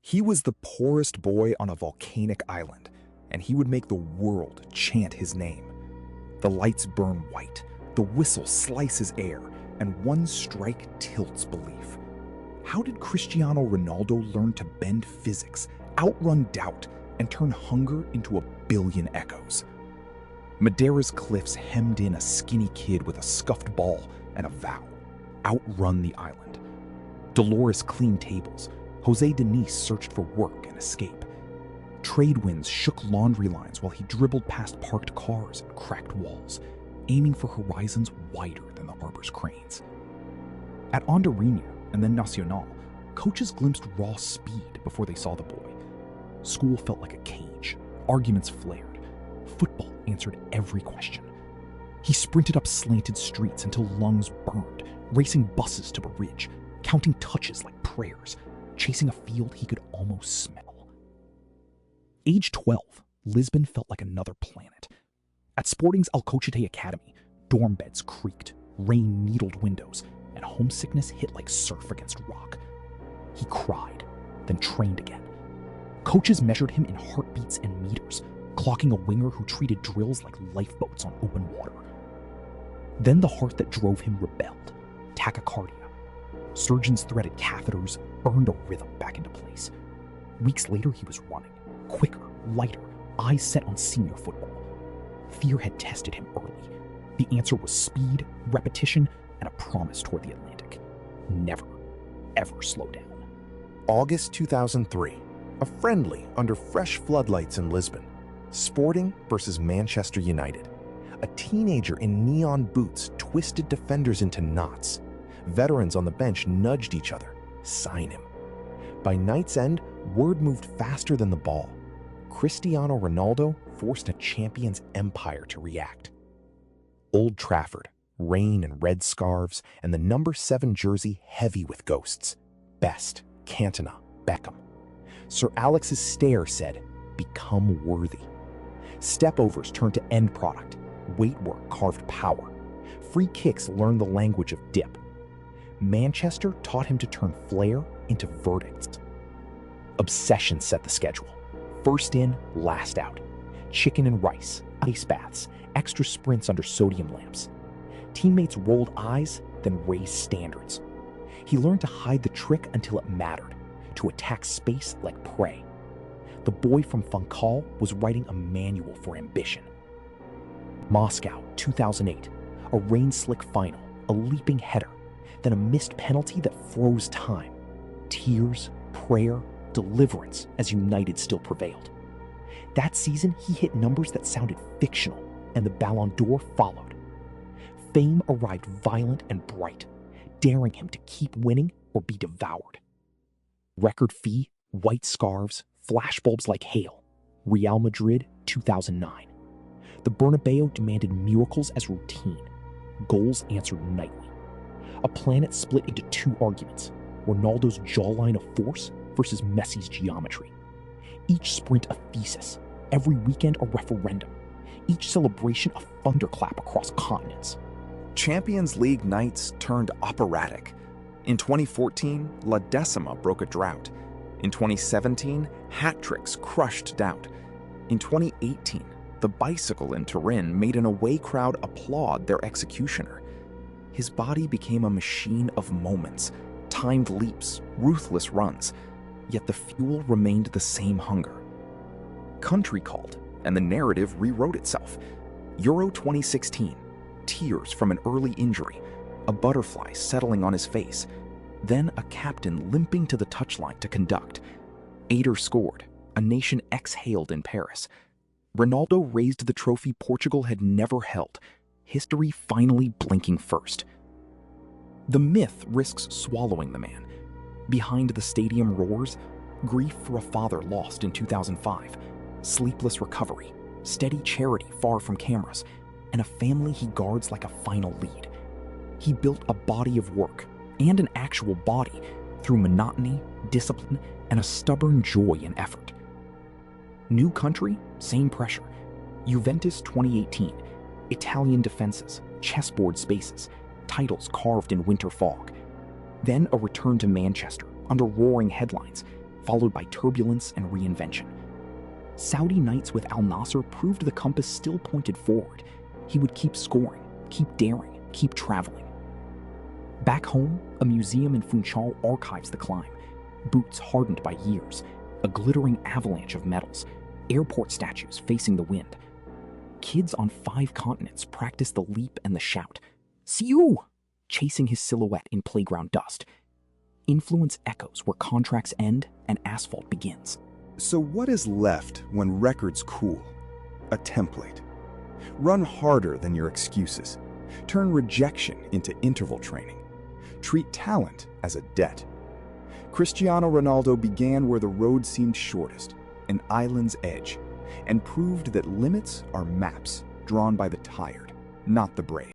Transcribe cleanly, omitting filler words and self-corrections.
He was the poorest boy on a volcanic island, and he would make the world chant his name. The lights burn white, the whistle slices air, and one strike tilts belief. How did Cristiano Ronaldo learn to bend physics, outrun doubt, and turn hunger into a billion echoes? Madeira's cliffs hemmed in a skinny kid with a scuffed ball and a vow: outrun the island. Dolores cleaned tables. Jose Denise searched for work and escape. Trade winds shook laundry lines while he dribbled past parked cars and cracked walls, aiming for horizons wider than the harbor's cranes. At Andorinha and then Nacional, coaches glimpsed raw speed before they saw the boy. School felt like a cage. Arguments flared. Football answered every question. He sprinted up slanted streets until lungs burned, racing buses to a ridge, counting touches like prayers, chasing a field he could almost smell. Age 12, Lisbon felt like another planet. At Sporting's Alcochete Academy, dorm beds creaked, rain needled windows, and homesickness hit like surf against rock. He cried, then trained again. Coaches measured him in heartbeats and meters, clocking a winger who treated drills like lifeboats on open water. Then the heart that drove him rebelled, tachycardia. Surgeons threaded catheters, burned a rhythm back into place. Weeks later, he was running, quicker, lighter, eyes set on senior football. Fear had tested him early. The answer was speed, repetition, and a promise toward the Atlantic. Never, ever slow down. August 2003, a friendly under fresh floodlights in Lisbon. Sporting versus Manchester United. A teenager in neon boots twisted defenders into knots. Veterans on the bench nudged each other. Sign him. By night's end, word moved faster than the ball. Cristiano Ronaldo forced a champion's empire to react. Old Trafford, rain and red scarves, and the number 7 jersey heavy with ghosts. Best, Cantona, Beckham. Sir Alex's stare said, "Become worthy." Stepovers turned to end product. Weight work carved power. Free kicks learned the language of dip. Manchester taught him to turn flair into verdicts. Obsession set the schedule. First in, last out. Chicken and rice, ice baths, extra sprints under sodium lamps. Teammates rolled eyes, then raised standards. He learned to hide the trick until it mattered, to attack space like prey. The boy from Funchal was writing a manual for ambition. Moscow, 2008. A rain-slick final, a leaping header, then a missed penalty that froze time. Tears, prayer, deliverance as United still prevailed. That season, he hit numbers that sounded fictional, and the Ballon d'Or followed. Fame arrived violent and bright, daring him to keep winning or be devoured. Record fee, white scarves, flashbulbs like hail. Real Madrid, 2009. The Bernabeu demanded miracles as routine. Goals answered nightly. A planet split into 2 arguments: Ronaldo's jawline of force versus Messi's geometry. Each sprint a thesis, every weekend a referendum, each celebration a thunderclap across continents. Champions League nights turned operatic. In 2014, La Decima broke a drought. In 2017, hat tricks crushed doubt. In 2018, the bicycle in Turin made an away crowd applaud their executioner. His body became a machine of moments, timed leaps, ruthless runs, yet the fuel remained the same hunger. Country called, and the narrative rewrote itself. Euro 2016, tears from an early injury, a butterfly settling on his face, then a captain limping to the touchline to conduct. Ader scored, a nation exhaled in Paris. Ronaldo raised the trophy Portugal had never held, history finally blinking first. The myth risks swallowing the man. Behind the stadium roars, grief for a father lost in 2005, sleepless recovery, steady charity far from cameras, and a family he guards like a final lead. He built a body of work, and an actual body, through monotony, discipline, and a stubborn joy in effort. New country, same pressure. Juventus 2018, Italian defenses, chessboard spaces, titles carved in winter fog. Then a return to Manchester, under roaring headlines, followed by turbulence and reinvention. Saudi nights with Al Nassr proved the compass still pointed forward. He would keep scoring, keep daring, keep traveling. Back home, a museum in Funchal archives the climb. Boots hardened by years, a glittering avalanche of medals, airport statues facing the wind. Kids on 5 continents practice the leap and the shout, "Siu!" chasing his silhouette in playground dust. Influence echoes where contracts end and asphalt begins. So what is left when records cool? A template. Run harder than your excuses. Turn rejection into interval training. Treat talent as a debt. Cristiano Ronaldo began where the road seemed shortest, an island's edge, and proved that limits are maps drawn by the tired, not the brave.